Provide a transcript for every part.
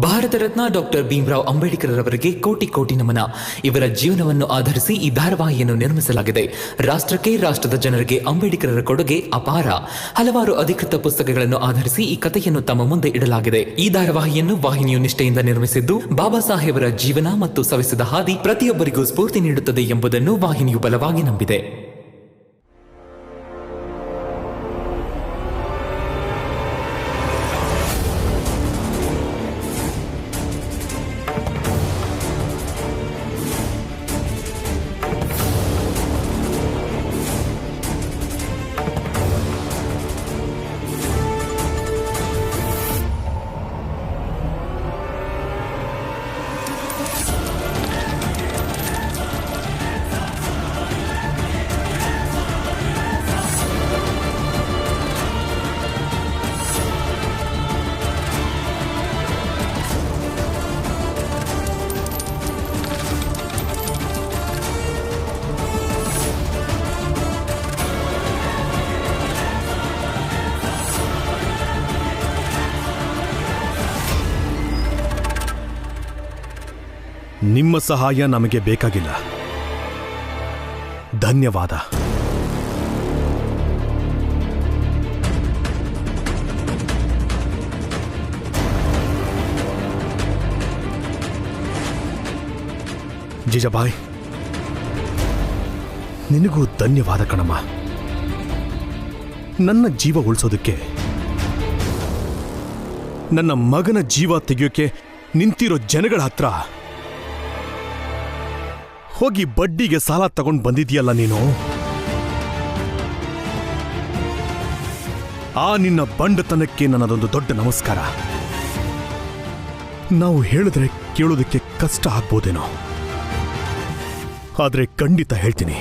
Bharat Ratna doctor Bhimrao Ambedkar ಅವರಿಗೆ ಕೋಟಿ ಕೋಟಿ ನಮನ. ಇವರ ಜೀವನವನ್ನು ಆಧರಿಸಿ ಈ ಧಾರಾವಾಹಿಯನ್ನು ನಿರ್ಮಿಸಲಾಗಿದೆ. ರಾಷ್ಟ್ರಕ್ಕೆ, ರಾಷ್ಟ್ರದ ಜನರಿಗೆ ಅಂಬೇಡ್ಕರರ ಕೊಡುಗೆ ಅಪಾರ. ಹಲವಾರು ಅಧಿಕೃತ ಪುಸ್ತಕಗಳನ್ನು ಆಧರಿಸಿ ಈ ಕಥೆಯನ್ನು ತಮ್ಮ ಮುಂದೆ ಇಡಲಾಗಿದೆ. ಈ ಧಾರಾವಾಹಿಯನ್ನು ವಾಹಿನಿಯು ನಿಷ್ಠೆಯಿಂದ ನಿರ್ಮಿಸಿದ್ದು, ಬಾಬಾ ಸಾಹೇಬರ ಜೀವನ ಮತ್ತು ಸವೆಸಿದ ಹಾದಿ ಪ್ರತಿಯೊಬ್ಬರಿಗೂ ಸ್ಫೂರ್ತಿ ನೀಡುತ್ತದೆ ಎಂಬುದನ್ನು ವಾಹಿನಿಯು ಬಲವಾಗಿ ನಂಬಿದೆ. ನಿಮ್ಮ ಸಹಾಯ ನಮಗೆ ಬೇಕಾಗಿಲ್ಲ. ಧನ್ಯವಾದ. ಜೀಜಾಬಾಯ್, ನಿನಗೂ ಧನ್ಯವಾದ ಕಣಮ್ಮ. ನನ್ನ ಜೀವ ಉಳಿಸೋದಕ್ಕೆ, ನನ್ನ ಮಗನ ಜೀವ ತೆಗೆಯೋಕೆ ನಿಂತಿರೋ ಜನಗಳ ಹತ್ರ ಹೋಗಿ ಬಡ್ಡಿಗೆ ಸಾಲ ತಗೊಂಡು ಬಂದಿದೀಯಲ್ಲ ನೀನು. ಆ ನಿನ್ನ ಬಂಡತನಕ್ಕೆ ನನ್ನದೊಂದು ದೊಡ್ಡ ನಮಸ್ಕಾರ. ನಾವು ಹೇಳಿದ್ರೆ ಕೇಳೋದಕ್ಕೆ ಕಷ್ಟ ಆಗ್ಬೋದೇನೋ, ಆದ್ರೆ ಖಂಡಿತ ಹೇಳ್ತೀನಿ.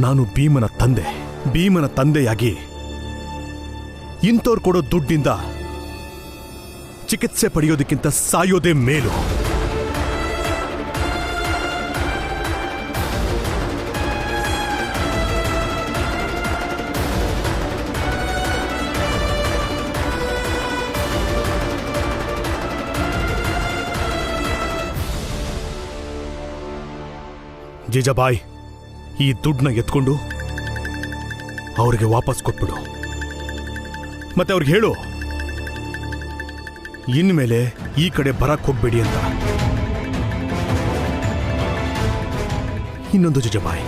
ನಾನು ಭೀಮನ ತಂದೆಯಾಗಿ ಇಂಥವ್ರು ಕೊಡೋ ದುಡ್ಡಿಂದ ಚಿಕಿತ್ಸೆ ಪಡೆಯೋದಕ್ಕಿಂತ ಸಾಯೋದೇ ಮೇಲು. ಜೀಜಾಬಾಯ್, ಈ ದುಡ್ಡನ್ನ ಎತ್ಕೊಂಡು ಅವ್ರಿಗೆ ವಾಪಸ್ ಕೊಟ್ಬಿಡು. ಮತ್ತೆ ಅವ್ರಿಗೆ ಹೇಳು, ಇನ್ಮೇಲೆ ಈ ಕಡೆ ಬರಕ್ ಹೋಗ್ಬೇಡಿ ಅಂತ. ಇನ್ನೊಂದು ಜೀಜಾಬಾಯ್,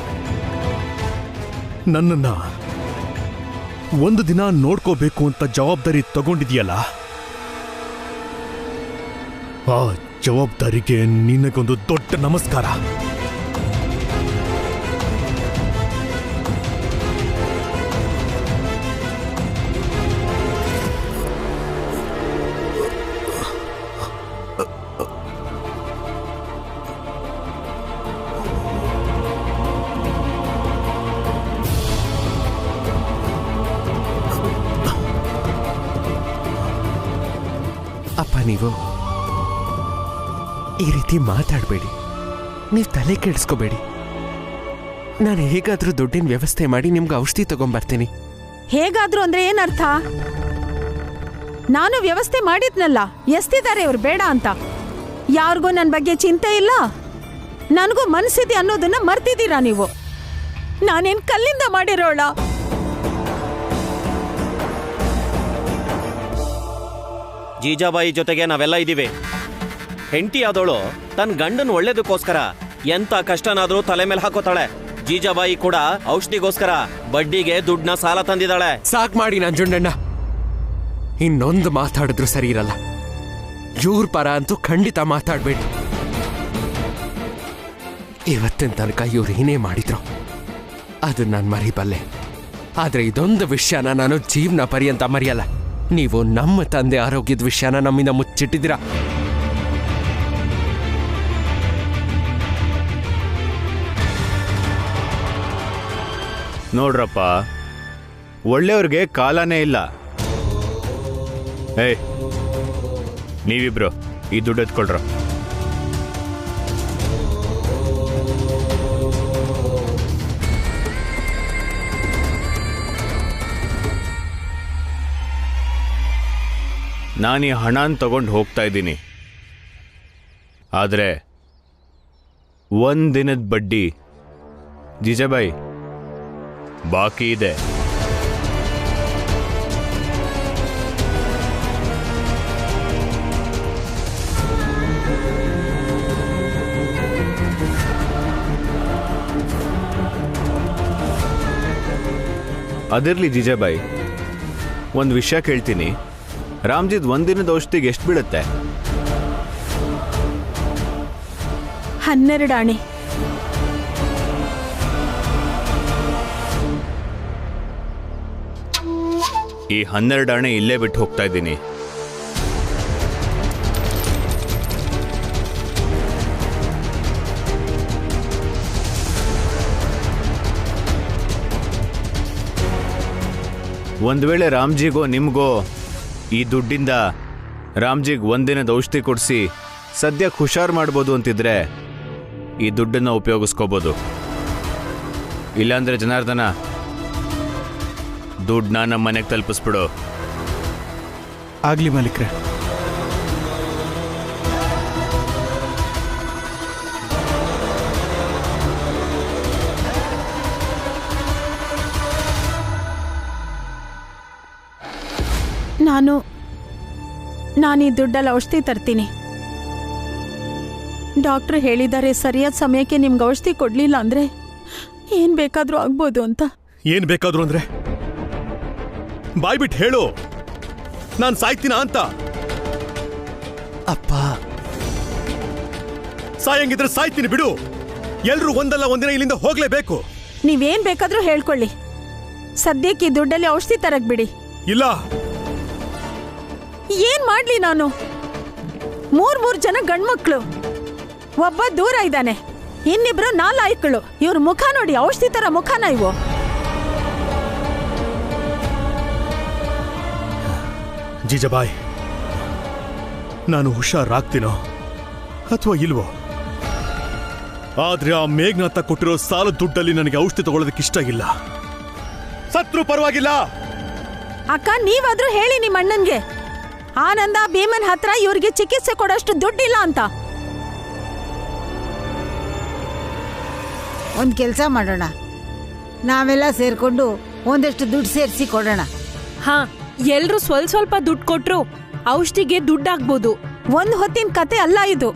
ನನ್ನನ್ನ ಒಂದು ದಿನ ನೋಡ್ಕೋಬೇಕು ಅಂತ ಜವಾಬ್ದಾರಿ ತಗೊಂಡಿದೆಯಲ್ಲ, ಆ ಜವಾಬ್ದಾರಿಗೆ ನಿನಗೊಂದು ದೊಡ್ಡ ನಮಸ್ಕಾರ. ಅಪ್ಪ, ನೀವು ಈ ರೀತಿ ಮಾತಾಡಬೇಡಿ. ನೀವು ತಲೆ ಕೆಡಿಸ್ಕೋಬೇಡಿ. ನಾನು ಹೇಗಾದ್ರೂ ದುಡ್ಡಿನ ವ್ಯವಸ್ಥೆ ಮಾಡಿ ನಿಮ್ಗೆ ಔಷಧಿ ತಗೊಂಡ್ಬರ್ತೀನಿ. ಹೇಗಾದ್ರೂ ಅಂದ್ರೆ ಏನರ್ಥ? ನಾನು ವ್ಯವಸ್ಥೆ ಮಾಡಿದ್ನಲ್ಲ, ಎಸ್ತಿದ್ದಾರೆ ಇವ್ರು ಬೇಡ ಅಂತ. ಯಾರಿಗೂ ನನ್ನ ಬಗ್ಗೆ ಚಿಂತೆ ಇಲ್ಲ, ನನಗೂ ಮನಸ್ಸಿದೆ ಅನ್ನೋದನ್ನ ಮರ್ತಿದ್ದೀರಾ ನೀವು. ನಾನೇನ್ ಕಲ್ಲಿಂದ ಮಾಡಿರೋಳ? ಜೀಜಾಬಾಯಿ ಜೊತೆಗೆ ನಾವೆಲ್ಲ ಇದ್ದೀವಿ. ಹೆಂಡತಿ ಆದವಳು ತನ್ನ ಗಂಡನ ಒಳ್ಳೇದಕ್ಕೋಸ್ಕರ ಎಂತ ಕಷ್ಟನಾದ್ರೂ ತಲೆ ಮೇಲೆ ಹಾಕೋತಾಳೆ. ಜೀಜಾಬಾಯಿ ಕೂಡ ಔಷಧಿಗೋಸ್ಕರ ಬಡ್ಡಿಗೆ ದುಡ್ಡನ್ನ ಸಾಲ ತಂದಿದ್ದಾಳೆ. ಸಾಕ್ ಮಾಡಿ ನಂಜುಂಡಣ್ಣ, ಇನ್ನೊಂದು ಮಾತಾಡಿದ್ರು ಸರಿ ಇರಲ್ಲ. ಇವ್ರ ಪರ ಅಂತೂ ಖಂಡಿತ ಮಾತಾಡ್ಬೇಡಿ. ಇವತ್ತಿನ ತನಕ ಇವ್ರು ಏನೇ ಮಾಡಿದ್ರು ಅದು ನಾನು ಮರಿಬಲ್ಲೆ, ಆದ್ರೆ ಇದೊಂದು ವಿಷಯನ ನಾನು ಜೀವನ ಪರ್ಯಂತ ಮರೆಯಲ್ಲ. ನೀವು ನಮ್ಮ ತಂದೆ ಆರೋಗ್ಯದ ವಿಷಯನ ನಮ್ಮಿಂದ ಮುಚ್ಚಿಟ್ಟಿದ್ದೀರಾ. ನೋಡ್ರಪ್ಪ, ಒಳ್ಳೆಯವ್ರಿಗೆ ಕಾಲನೇ ಇಲ್ಲ. ಏಯ್, ನೀವಿಬ್ರು ಈ ದುಡ್ಡು ಎತ್ಕೊಳ್ರ. ನಾನು ಈ ಹಣನ ತಗೊಂಡು ಹೋಗ್ತಾ ಇದ್ದೀನಿ. ಆದರೆ ಒಂದಿನದ ಬಡ್ಡಿ ಜೀಜಾಬಾಯಿ ಬಾಕಿ ಇದೆ. ಅದಿರಲಿ ಜೀಜಾಬಾಯಿ, ಒಂದು ವಿಷಯ ಕೇಳ್ತೀನಿ. ರಾಮ್ಜಿದ್ ಒಂದಿನದ ಔಷಧಿಗೆ ಎಷ್ಟು ಬೀಳುತ್ತೆ? 12 ಆಣೆ. ಈ 12 ಆಣೆ ಇಲ್ಲೇ ಬಿಟ್ಟು ಹೋಗ್ತಾ ಇದ್ದೀನಿ. ಒಂದು ವೇಳೆ ರಾಮ್ಜಿಗೋ ನಿಮಗೋ ಈ ದುಡ್ಡಿಂದ ರಾಮ್ಜಿಗೆ ಒಂದಿನದ ಔಷಧಿ ಕೊಡಿಸಿ ಸದ್ಯಕ್ಕೆ ಹುಷಾರು ಮಾಡ್ಬೋದು ಅಂತಿದ್ರೆ ಈ ದುಡ್ಡನ್ನು ಉಪಯೋಗಿಸ್ಕೋಬೋದು. ಇಲ್ಲಾಂದ್ರೆ ಜನಾರ್ದನ, ದುಡ್ಡನ್ನ ನಮ್ಮ ಮನೆಗೆ ತಲುಪಿಸ್ಬಿಡು. ಆಗ್ಲಿ ಮಾಲೀಕ್ರೆ. ನಾನು ಈ ದುಡ್ಡಲ್ಲಿ ಔಷಧಿ ತರ್ತೀನಿ. ಡಾಕ್ಟ್ರು ಹೇಳಿದ್ದಾರೆ ಸರಿಯಾದ ಸಮಯಕ್ಕೆ ನಿಮ್ಗೆ ಔಷಧಿ ಕೊಡ್ಲಿಲ್ಲ ಅಂದ್ರೆ ಏನ್ ಬೇಕಾದ್ರೂ ಆಗ್ಬೋದು ಅಂತ. ಏನ್ ಬೇಕಾದ್ರು ಅಂದ್ರೆ ಬಾಯ್ಬಿಟ್ಟು ಹೇಳು, ನಾನು ಸಾಯ್ತೀನ ಅಂತ. ಅಪ್ಪ, ಸಾಯಂಗಿದ್ರೆ ಸಾಯ್ತೀನಿ ಬಿಡು. ಎಲ್ರೂ ಒಂದಲ್ಲ ಒಂದಿನ ಇಲ್ಲಿಂದ ಹೋಗ್ಲೇಬೇಕು. ನೀವೇನ್ ಬೇಕಾದ್ರೂ ಹೇಳ್ಕೊಳ್ಳಿ, ಸದ್ಯಕ್ಕೆ ಈ ದುಡ್ಡಲ್ಲಿ ಔಷಧಿ ತರಕ್ ಬಿಡಿ. ಇಲ್ಲ, ಏನ್ ಮಾಡ್ಲಿ ನಾನು? ಮೂರ್ ಜನ ಗಂಡ್ಮಕ್ಳು, ಒಬ್ಬ ದೂರ ಇದ್ದಾನೆ, ಇನ್ನಿಬ್ರು ನಾಲಾಯ್ಕಳು. ಇವ್ರ ಮುಖ ನೋಡಿ, ಔಷಧಿ ತರ ಮುಖನ ಇವು. ಜೀಜಾಬಾಯಿ, ನಾನು ಹುಷಾರಾಗ್ತೀನೋ ಅಥವಾ ಇಲ್ವೋ, ಆದ್ರೆ ಆ ಮೇಘನಾಥ ಕೊಟ್ಟಿರೋ ಸಾಲ ದುಡ್ಡಲ್ಲಿ ನನಗೆ ಔಷಧಿ ತಗೊಳ್ಳೋದಕ್ಕೆ ಇಷ್ಟ ಇಲ್ಲ. ಸತ್ರು ಪರವಾಗಿಲ್ಲ. ಅಕ್ಕ, ನೀವಾದ್ರೂ ಹೇಳಿ ನಿಮ್ಮ ಅಣ್ಣನ್ಗೆ, ಆನಂದ ಭೀಮನ್ ಹತ್ರ ಇವ್ರಿಗೆ ಚಿಕಿತ್ಸೆ ಕೊಡೋಷ್ಟು ದುಡ್ಡಿಲ್ಲ ಅಂತ. ಒಂದು ಕೆಲಸ ಮಾಡೋಣ, ನಾವೆಲ್ಲ ಸೇರ್ಕೊಂಡು ಒಂದಷ್ಟು ದುಡ್ಡು ಸೇರಿಸಿ ಕೊಡೋಣ. ಹಾ, ಎಲ್ರು ಸ್ವಲ್ಪ ದುಡ್ಡು ಕೊಟ್ರು ಔಷಧಿಗೆ ದುಡ್ಡಾಗ್ಬೋದು. ಒಂದ್ ಹೊತ್ತಿನ ಕತೆ ಅಲ್ಲ ಇದು.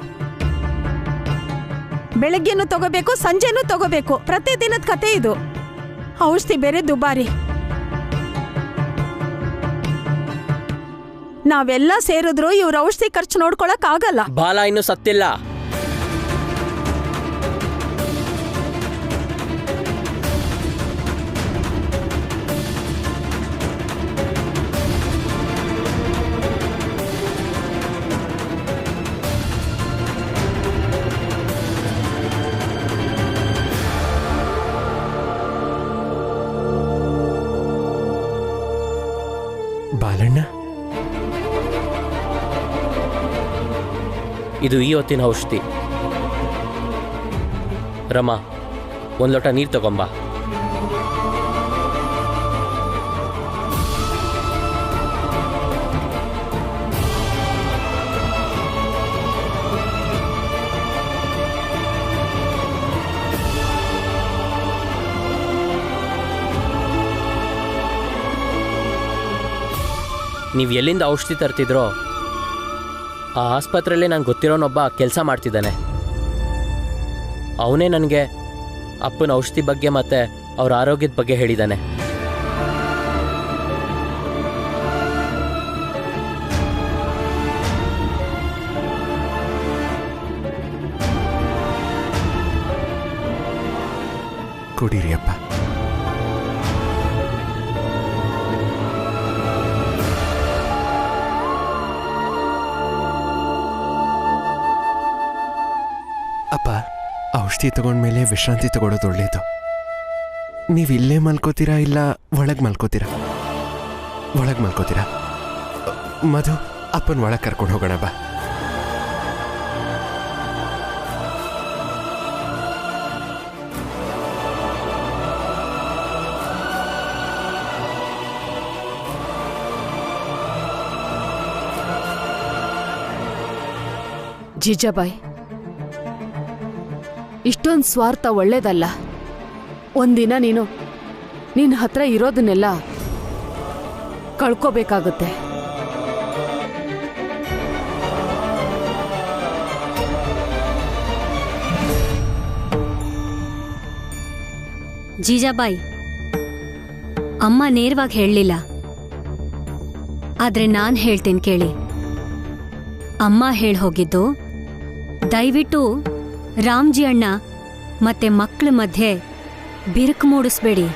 ಬೆಳಗ್ಗೆನೂ ತಗೋಬೇಕು, ಸಂಜೆನೂ ತಗೋಬೇಕು, ಪ್ರತಿದಿನದ ಕತೆ ಇದು. ಔಷಧಿ ಬೇರೆ ದುಬಾರಿ. ನಾವೆಲ್ಲ ಸೇರಿದ್ರು ಇವ್ರ ಔಷಧಿ ಖರ್ಚು ನೋಡ್ಕೊಳಕ್ ಆಗಲ್ಲ. ಬಾಲ ಇನ್ನು ಸತ್ತಿಲ್ಲ. ಬಾಲಣ್ಣ, ಇದು ಈ ಹೊತ್ತಿನ ಔಷಧಿ. ರಮಾ, ಒಂದು ಲೋಟ ನೀರು ತಗೊಂಬ. ನೀವು ಎಲ್ಲಿಂದ ಔಷಧಿ ತರ್ತಿದ್ರೋ ಆ ಆಸ್ಪತ್ರೆಯಲ್ಲೇ ನಂಗೆ ಗೊತ್ತಿರೋನೊಬ್ಬ ಕೆಲಸ ಮಾಡ್ತಿದ್ದಾನೆ. ಅವನೇ ನನಗೆ ಅಪ್ಪನ ಔಷಧಿ ಬಗ್ಗೆ ಮತ್ತು ಅವ್ರ ಆರೋಗ್ಯದ ಬಗ್ಗೆ ಹೇಳಿದ್ದಾನೆ. ಕುಡೀರಿ ಅಪ್ಪ. ಅಪ್ಪ, ಔಷಧಿ ತಗೊಂಡ್ಮೇಲೆ ವಿಶ್ರಾಂತಿ ತಗೊಳ್ಳೋದು ಒಳ್ಳೇದು. ನೀವು ಇಲ್ಲೇ ಮಲ್ಕೋತೀರಾ ಇಲ್ಲ ಒಳಗೆ ಮಲ್ಕೋತೀರಾ? ಒಳಗೆ ಮಲ್ಕೋತೀರಾ? ಮಧು, ಅಪ್ಪನ ಒಳಗೆ ಕರ್ಕೊಂಡು ಹೋಗೋಣ ಬಾ. ಜೀಜಾಬಾಯಿ, ಇಷ್ಟೊಂದು ಸ್ವಾರ್ಥ ಒಳ್ಳೇದಲ್ಲ. ಒಂದಿನ ನೀನು ನಿನ್ನ ಹತ್ರ ಇರೋದನ್ನೆಲ್ಲ ಕಳ್ಕೋಬೇಕಾಗುತ್ತೆ. ಜೀಜಾಬಾಯಿ, ಅಮ್ಮ ನೇರವಾಗಿ ಹೇಳಲಿಲ್ಲ, ಆದ್ರೆ ನಾನು ಹೇಳ್ತೇನೆ ಕೇಳಿ. ಅಮ್ಮ ಹೇಳಿ ಹೋಗಿದ್ದು, ದಯವಿಟ್ಟು ರಾಮ್ಜಿ ಅಣ್ಣ ಮತ್ತೆ ಮಕ್ಕಳ ಮಧ್ಯೆ ಬಿರುಕು ಮೂಡಿಸ್ಬೇಡಿ,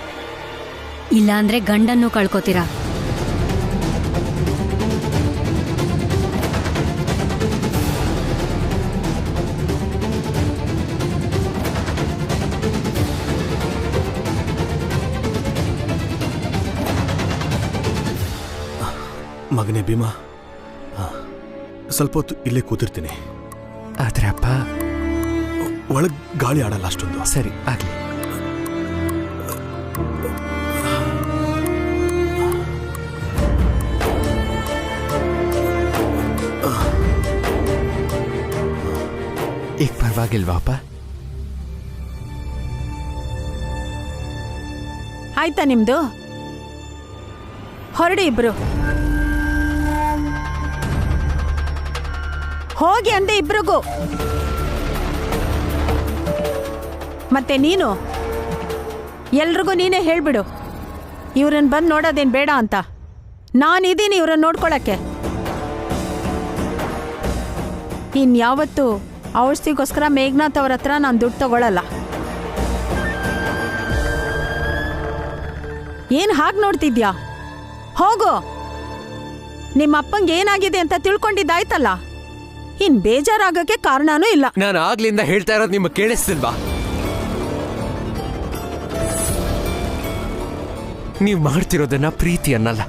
ಇಲ್ಲಾಂದ್ರೆ ಗಂಡನ್ನು ಕಳ್ಕೊತೀರಾ. ಮಗನೇ ಭೀಮಾ, ಸ್ವಲ್ಪ ಹೊತ್ತು ಇಲ್ಲೇ ಕೂತಿರ್ತೀನಿ. ಆದ್ರೆ ಅಪ್ಪ, ಒಳಗ್ ಗಾಳಿ ಆಡಲ್ಲ ಅಷ್ಟೊಂದು. ಸರಿ ಆಗ್ಲಿ. ಈಗ ಪರವಾಗಿಲ್ವಾ ಅಪ್ಪ? ಆಯ್ತಾ ನಿಮ್ದು? ಹೊರಡಿ ಇಬ್ರು. ಹೋಗಿ ಅಂದೆ ಇಬ್ರಿಗೂ. ಮತ್ತೆ ನೀನು ಎಲ್ರಿಗೂ ನೀನೇ ಹೇಳ್ಬಿಡು, ಇವ್ರನ್ನ ಬಂದು ನೋಡೋದೇನು ಬೇಡ ಅಂತ. ನಾನಿದ್ದೀನಿ ಇವ್ರನ್ನ ನೋಡ್ಕೊಳಕ್ಕೆ. ಇನ್ಯಾವತ್ತೂ ಔಷಧಿಗೋಸ್ಕರ ಮೇಘನಾಥ್ ಅವ್ರ ಹತ್ರ ನಾನು ದುಡ್ಡು ತಗೊಳ್ಳಲ್ಲ. ಏನು ಹಾಗೆ ನೋಡ್ತಿದ್ಯಾ? ಹೋಗು. ನಿಮ್ಮ ಅಪ್ಪಂಗೆ ಏನಾಗಿದೆ ಅಂತ ತಿಳ್ಕೊಂಡಿದ್ದಾಯ್ತಲ್ಲ, ಇನ್ ಬೇಜಾರಾಗಕ್ಕೆ ಕಾರಣನೂ ಇಲ್ಲ. ನಾನು ಆಗ್ಲಿಂದ ಹೇಳ್ತಾ ಇರೋದು ನಿಮಗೆ ಕೇಳಿಸ್ತಿಲ್ವಾ? ನೀವು ಮಾಡ್ತಿರೋದನ್ನ ಪ್ರೀತಿ ಅನ್ನಲ್ಲ.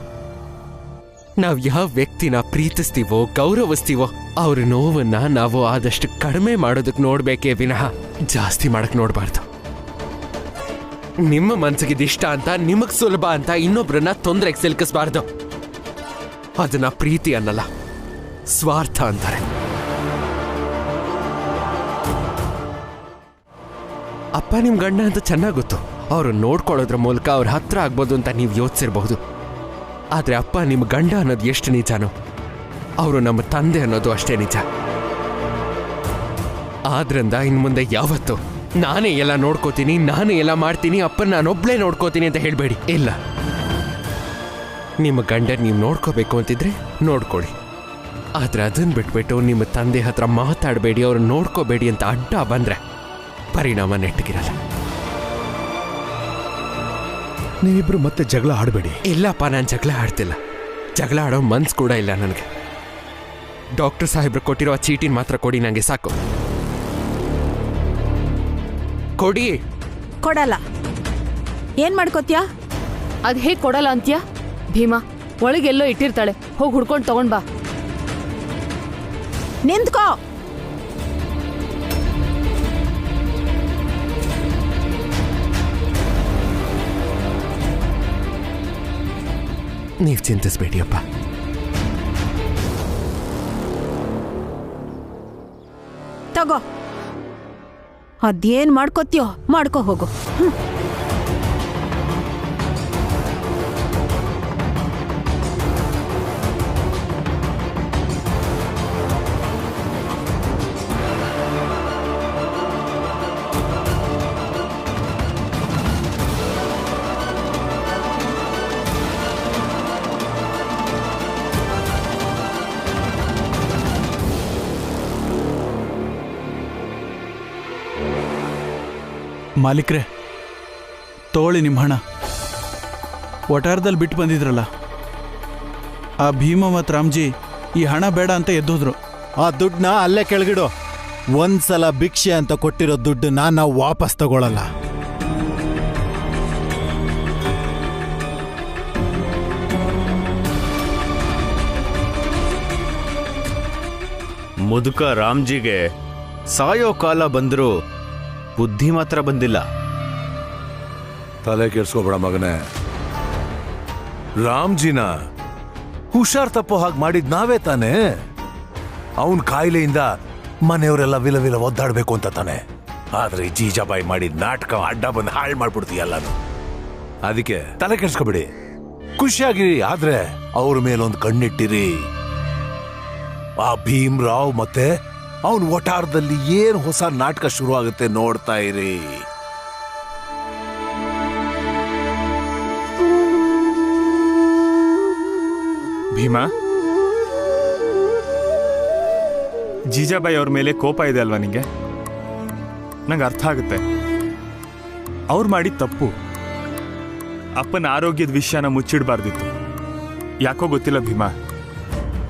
ನಾವು ಯಾವ ವ್ಯಕ್ತಿನ ಪ್ರೀತಿಸ್ತೀವೋ ಗೌರವಿಸ್ತೀವೋ ಅವ್ರ ನೋವನ್ನ ನಾವು ಆದಷ್ಟು ಕಡಿಮೆ ಮಾಡೋದಕ್ಕೆ ನೋಡ್ಬೇಕೇ ವಿನಃ ಜಾಸ್ತಿ ಮಾಡಕ್ ನೋಡ್ಬಾರ್ದು. ನಿಮ್ಮ ಮನ್ಸಿಗೆ ಇಷ್ಟ ಅಂತ, ನಿಮಗ್ ಸುಲಭ ಅಂತ ಇನ್ನೊಬ್ರನ್ನ ತೊಂದರೆಗೆ ಸಿಲುಕಿಸ್ಬಾರ್ದು. ಅದನ್ನ ಪ್ರೀತಿ ಅನ್ನಲ್ಲ, ಸ್ವಾರ್ಥ ಅಂತಾರೆ. ಅಪ್ಪ ನಿಮ್ ಗಂಡ ಅಂತ ಚೆನ್ನಾಗ್ ಗೊತ್ತು. ಅವ್ರು ನೋಡ್ಕೊಳ್ಳೋದ್ರ ಮೂಲಕ ಅವ್ರ ಹತ್ರ ಆಗ್ಬೋದು ಅಂತ ನೀವು ಯೋಚಿಸಿರ್ಬಹುದು. ಆದ್ರೆ ಅಪ್ಪ ನಿಮ್ ಗಂಡ ಅನ್ನೋದು ಎಷ್ಟು ನಿಜಾನೋ, ಅವರು ನಮ್ಮ ತಂದೆ ಅನ್ನೋದು ಅಷ್ಟೇ ನಿಜ. ಆದ್ರಿಂದ ಇನ್ ಮುಂದೆ ಯಾವತ್ತು ನಾನೇ ಎಲ್ಲ ನೋಡ್ಕೋತೀನಿ, ನಾನೇ ಎಲ್ಲ ಮಾಡ್ತೀನಿ, ಅಪ್ಪನ ನಾನೊಬ್ಳೇ ನೋಡ್ಕೋತೀನಿ ಅಂತ ಹೇಳ್ಬೇಡಿ. ಇಲ್ಲ, ನಿಮ್ಮ ಗಂಡ ನೀವು ನೋಡ್ಕೋಬೇಕು ಅಂತಿದ್ರೆ ನೋಡ್ಕೊಳ್ಳಿ. ಆದ್ರೆ ಅದನ್ನ ಬಿಟ್ಬಿಟ್ಟು ನಿಮ್ಮ ತಂದೆ ಹತ್ರ ಮಾತಾಡಬೇಡಿ, ಅವ್ರನ್ನ ನೋಡ್ಕೋಬೇಡಿ ಅಂತ ಅಡ್ಡ ಬಂದ್ರೆ ಪರಿಣಾಮ ನೆಟ್ಟಗಿರಲ್ಲ. ನೀವಿಬ್ರು ಮತ್ತೆ ಜಗಳ ಆಡಬೇಡಿ. ಇಲ್ಲಪ್ಪ, ನಾನು ಜಗಳ ಆಡ್ತಿಲ್ಲ. ಜಗಳ ಆಡೋ ಮನ್ಸು ಕೂಡ ಇಲ್ಲ ನನಗೆ. ಡಾಕ್ಟರ್ ಸಾಹೇಬ್ರು ಕೊಟ್ಟಿರೋ ಆ ಚೀಟಿನ ಮಾತ್ರ ಕೊಡಿ, ನನಗೆ ಸಾಕು. ಕೊಡಿ. ಕೊಡಲ್ಲ. ಏನ್ ಮಾಡ್ಕೋತ್ಯಾ? ಅದ್ ಹೇಗ್ ಕೊಡಲ್ಲ ಅಂತ್ಯಾ? ಭೀಮಾ ಒಳಗೆಲ್ಲೋ ಇಟ್ಟಿರ್ತಾಳೆ, ಹೋಗಿ ಹುಡ್ಕೊಂಡು ತಗೊಂಡ್ ಬಾ. ನಿಂತ್ಕೋ. ನೀವು ಚಿಂತಿಸ್ಬೇಡಿ ಅಪ್ಪ. ತಗೋ, ಅದೇನ್ ಮಾಡ್ಕೋತ್ಯೋ ಮಾಡ್ಕೋ ಹೋಗು. ಮಾಲೀಕ್ರೆ, ತಗೊಳ್ಳಿ ನಿಮ್ಮ ಹಣ. ಒಟಾರದಲ್ಲಿ ಬಿಟ್ಟು ಬಂದಿದ್ರಲ್ಲ, ಆ ಭೀಮ ಮತ್ತು ರಾಮ್ಜಿ ಈ ಹಣ ಬೇಡ ಅಂತ ಎದ್ದೋದ್ರು. ಆ ದುಡ್ಡನ್ನ ಅಲ್ಲೇ ಕೆಳಗಿಡು. ಒಂದ್ಸಲ ಭಿಕ್ಷೆ ಅಂತ ಕೊಟ್ಟಿರೋ ದುಡ್ಡನ್ನ ನಾವು ವಾಪಸ್ ತಗೊಳ್ಳಲ್ಲ. ಮುದುಕ ರಾಮ್ಜಿಗೆ ಸಾಯೋ ಕಾಲ ಬಂದರೂ ಬುದ್ಧಿ ಮಾತ್ರ ಬಂದಿಲ್ಲ. ತಲೆ ಕೆಡ್ಸ್ಕೊಬೇಡ ಮಗನೇ. ರಾಮ್ಜಿನ ಹುಷಾರ್ ತಪ್ಪೋ ಹಾಗೆ ಮಾಡಿದ್ ನಾವೇ ತಾನೇ. ಅವನ್ ಕಾಯಿಲೆಯಿಂದ ಮನೆಯವರೆಲ್ಲ ವಿಲ ವಿಲ ಒದ್ದಾಡ್ಬೇಕು ಅಂತ ತಾನೆ. ಆದ್ರೆ ಈ ಜೀಜಾಬಾಯಿ ಮಾಡಿದ ನಾಟಕ ಅಡ್ಡ ಬಂದು ಹಾಳು ಮಾಡ್ಬಿಡ್ತೀಯಲ್ಲಾನು. ಅದಕ್ಕೆ ತಲೆ ಕೆಡ್ಸ್ಕೊಬಿಡಿ, ಖುಷಿಯಾಗಿರಿ. ಆದ್ರೆ ಅವ್ರ ಮೇಲೊಂದು ಕಣ್ಣಿಟ್ಟಿರಿ. ಆ ಭೀಮ್ರಾವ್ ಮತ್ತೆ ಅವನ್ ಒಟಾರದಲ್ಲಿ ಏನ್ ಹೊಸ ನಾಟಕ ಶುರು ಆಗುತ್ತೆ ನೋಡ್ತಾ ಇರಿ. ಭೀಮಾ, ಜೀಜಾಬಾಯಿ ಅವ್ರ ಮೇಲೆ ಕೋಪ ಇದೆ ಅಲ್ವಾ ನಿಂಗೆ? ನಂಗೆ ಅರ್ಥ ಆಗುತ್ತೆ. ಅವ್ರು ಮಾಡಿದ ತಪ್ಪು. ಅಪ್ಪನ ಆರೋಗ್ಯದ ವಿಷಯನ ಮುಚ್ಚಿಡಬಾರ್ದಿತ್ತು. ಯಾಕೋ ಗೊತ್ತಿಲ್ಲ ಭೀಮಾ,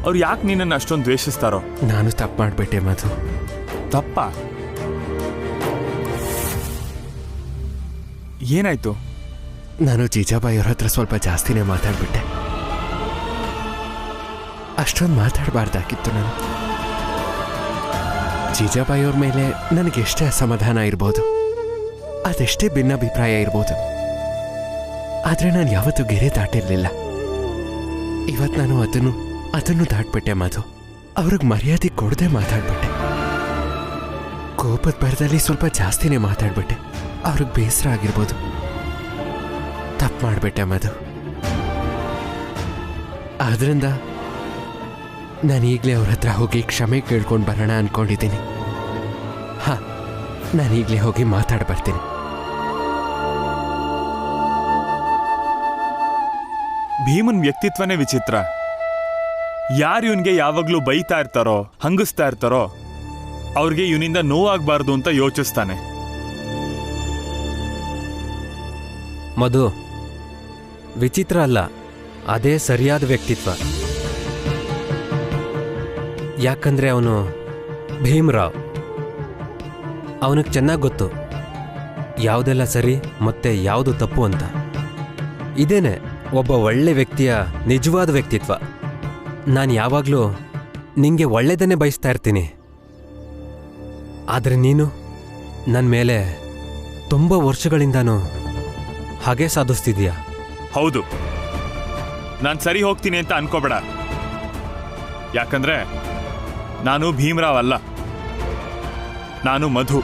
ಅವ್ರು ಯಾಕೆ ನಿನ್ನನ್ನು ಅಷ್ಟೊಂದು ದ್ವೇಷಿಸ್ತಾರೋ? ನಾನು ತಪ್ಪು ಮಾಡ್ಬಿಟ್ಟೆ ಮಧು. ತಪ್ಪ? ಏನಾಯ್ತು? ನಾನು ಜೀಜಾಬಾಯಿ ಅವ್ರ ಹತ್ರ ಸ್ವಲ್ಪ ಜಾಸ್ತಿನೇ ಮಾತಾಡ್ಬಿಟ್ಟೆ. ಅಷ್ಟೊಂದು ಮಾತಾಡಬಾರ್ದಾಗಿತ್ತು ನಾನು. ಜೀಜಾಬಾಯಿ ಅವ್ರ ಮೇಲೆ ನನಗೆಷ್ಟೇ ಅಸಮಾಧಾನ ಇರ್ಬೋದು, ಅದೆಷ್ಟೇ ಭಿನ್ನಾಭಿಪ್ರಾಯ ಇರ್ಬೋದು, ಆದರೆ ನಾನು ಯಾವತ್ತೂ ಗೆರೆ ದಾಟಿರ್ಲಿಲ್ಲ. ಇವತ್ತು ನಾನು ಅದನ್ನು ದಾಟ್ಬಿಟ್ಟೆ ಮಧು. ಅವ್ರಿಗೆ ಮರ್ಯಾದೆ ಕೊಡದೆ ಮಾತಾಡ್ಬಿಟ್ಟೆ. ಕೋಪದ ಭರದಲ್ಲಿ ಸ್ವಲ್ಪ ಜಾಸ್ತಿನೇ ಮಾತಾಡ್ಬಿಟ್ಟೆ. ಅವ್ರಿಗೆ ಬೇಸರ ಆಗಿರ್ಬೋದು. ತಪ್ಪು ಮಾಡಿಬಿಟ್ಟೆ ಮಧು. ಆದ್ರಿಂದ ನಾನು ಈಗಲೇ ಅವ್ರ ಹತ್ರ ಹೋಗಿ ಕ್ಷಮೆ ಕೇಳ್ಕೊಂಡು ಬರೋಣ ಅನ್ಕೊಂಡಿದ್ದೀನಿ. ನಾನು ಈಗಲೇ ಹೋಗಿ ಮಾತಾಡಿ ಬರ್ತೀನಿ. ಭೀಮನ್ ವ್ಯಕ್ತಿತ್ವನೇ ವಿಚಿತ್ರ. ಯಾರು ಇವನ್ಗೆ ಯಾವಾಗ್ಲೂ ಬೈತಾ ಇರ್ತಾರೋ, ಹಂಗಿಸ್ತಾ ಇರ್ತಾರೋ, ಅವ್ರಿಗೆ ಇವನಿಂದ ನೋವಾಗಬಾರ್ದು ಅಂತ ಯೋಚಿಸ್ತಾನೆ. ಮಧು, ವಿಚಿತ್ರ ಅಲ್ಲ, ಅದೇ ಸರಿಯಾದ ವ್ಯಕ್ತಿತ್ವ. ಯಾಕಂದ್ರೆ ಅವನು ಭೀಮ್ರಾವ್. ಅವನಿಗೆ ಚೆನ್ನಾಗಿ ಗೊತ್ತು ಯಾವುದೆಲ್ಲ ಸರಿ ಮತ್ತೆ ಯಾವುದು ತಪ್ಪು ಅಂತ. ಇದೇನೆ ಒಬ್ಬ ಒಳ್ಳೆ ವ್ಯಕ್ತಿಯ ನಿಜವಾದ ವ್ಯಕ್ತಿತ್ವ. ನಾನು ಯಾವಾಗಲೂ ನಿಂಗೆ ಒಳ್ಳೆಯದನ್ನೇ ಬಯಸ್ತಾ ಇರ್ತೀನಿ. ಆದರೆ ನೀನು ನನ್ನ ಮೇಲೆ ತುಂಬ ವರ್ಷಗಳಿಂದನೂ ಹಾಗೆ ಸಾಧಿಸ್ತಿದೀಯ. ಹೌದು, ನಾನು ಸರಿ ಹೋಗ್ತೀನಿ ಅಂತ ಅನ್ಕೋಬೇಡ. ಯಾಕಂದ್ರೆ ನಾನು ಭೀಮ್ರಾವ್ ಅಲ್ಲ, ನಾನು ಮಧು.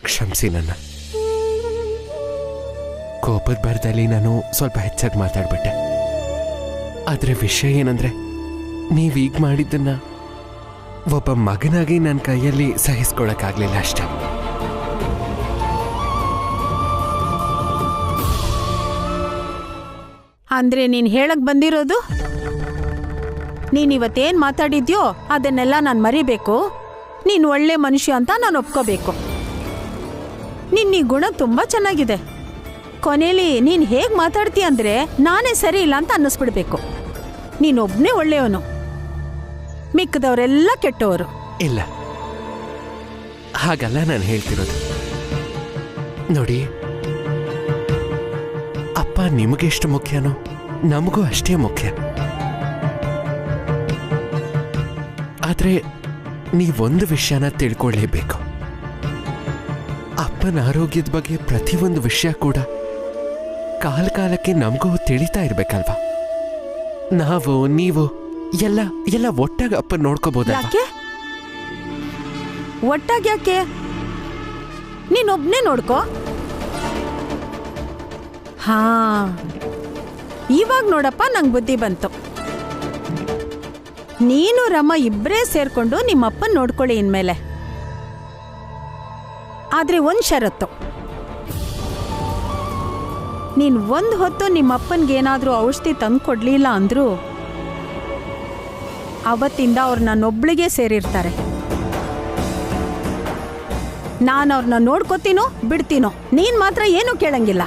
ಕ್ಷಮಿಸಿ ನನ್ನ. ಕೋಪದ ಭರದಲ್ಲಿ ನಾನು ಸ್ವಲ್ಪ ಹೆಚ್ಚಾಗಿ ಮಾತಾಡ್ಬಿಟ್ಟೆ. ಆದರೆ ವಿಷಯ ಏನಂದ್ರೆ, ನೀವೀಗ ಮಾಡಿದ್ದನ್ನ ಒಬ್ಬ ಮಗನಾಗಿ ನನ್ನ ಕೈಯಲ್ಲಿ ಸಹಿಸ್ಕೊಳಕ್ಕಾಗ್ಲಿಲ್ಲ ಅಷ್ಟೆ. ಅಂದ್ರೆ ನೀನ್ ಹೇಳಕ್ ಬಂದಿರೋದು, ನೀನಿವತ್ತೇನ್ ಮಾತಾಡಿದ್ಯೋ ಅದನ್ನೆಲ್ಲ ನಾನು ಮರಿಬೇಕು, ನೀನು ಒಳ್ಳೆ ಮನುಷ್ಯ ಅಂತ ನಾನು ಒಪ್ಕೋಬೇಕು. ನಿನ್ನ ಈ ಗುಣ ತುಂಬಾ ಚೆನ್ನಾಗಿದೆ. ಕೊನೆಯಲ್ಲಿ ನೀನು ಹೇಗೆ ಮಾತಾಡ್ತೀಯ ಅಂದ್ರೆ ನಾನೇ ಸರಿ ಇಲ್ಲ ಅಂತ ಅನ್ನಿಸ್ಬಿಡ್ಬೇಕು. ನೀನೊಬ್ಬನೇ ಒಳ್ಳೆಯವನು, ಮಿಕ್ಕದವರೆಲ್ಲ ಕೆಟ್ಟವರು. ಇಲ್ಲ, ಹಾಗಲ್ಲ ನಾನು ಹೇಳ್ತಿರೋದು. ನೋಡಿ, ಅಪ್ಪ ನಿಮಗೆಷ್ಟು ಮುಖ್ಯನೋ ನಮಗೂ ಅಷ್ಟೇ ಮುಖ್ಯ. ಆದರೆ ನೀವೊಂದು ವಿಷಯನ ತಿಳ್ಕೊಳ್ಳೇಬೇಕು. ಅಪ್ಪನ ಆರೋಗ್ಯದ ಬಗ್ಗೆ ಪ್ರತಿಯೊಂದು ವಿಷಯ ಕೂಡ ಕಾಲಕ್ಕೆ ನಮಗೂ ತಿಳಿತಾ ಇರ್ಬೇಕಲ್ವಾ? ನಾವು ನೀವು ಎಲ್ಲ ಒಟ್ಟಾಗಿ ಅಪ್ಪನ ನೋಡ್ಕೋಬಹುದು. ಯಾಕೆ ಒಟ್ಟಾಗಿ? ಯಾಕೆ ನೀನೊಬ್ನೇ ನೋಡ್ಕೋ. ಹಾ, ಇವಾಗ ನೋಡಪ್ಪ ನಂಗೆ ಬುದ್ಧಿ ಬಂತು. ನೀನು ರಮ ಇಬ್ಬರೇ ಸೇರ್ಕೊಂಡು ನಿಮ್ಮಪ್ಪನ ನೋಡ್ಕೊಳ್ಳಿ ಇನ್ಮೇಲೆ. ಆದ್ರೆ ಒಂದು ಷರತ್ತು, ನೀನು ಒಂದು ಹೊತ್ತು ನಿಮ್ಮಪ್ಪನಿಗೇನಾದ್ರೂ ಔಷಧಿ ತಂದು ಕೊಡ್ಲಿಲ್ಲ ಅಂದ್ರೂ ಅವತ್ತಿಂದ ಅವ್ರು ನನ್ನೊಬ್ಳಿಗೆ ಸೇರಿರ್ತಾರೆ. ನಾನು ಅವ್ರನ್ನ ನೋಡ್ಕೋತೀನೋ ಬಿಡ್ತೀನೋ, ನೀನ್ ಮಾತ್ರ ಏನೂ ಕೇಳಂಗಿಲ್ಲ.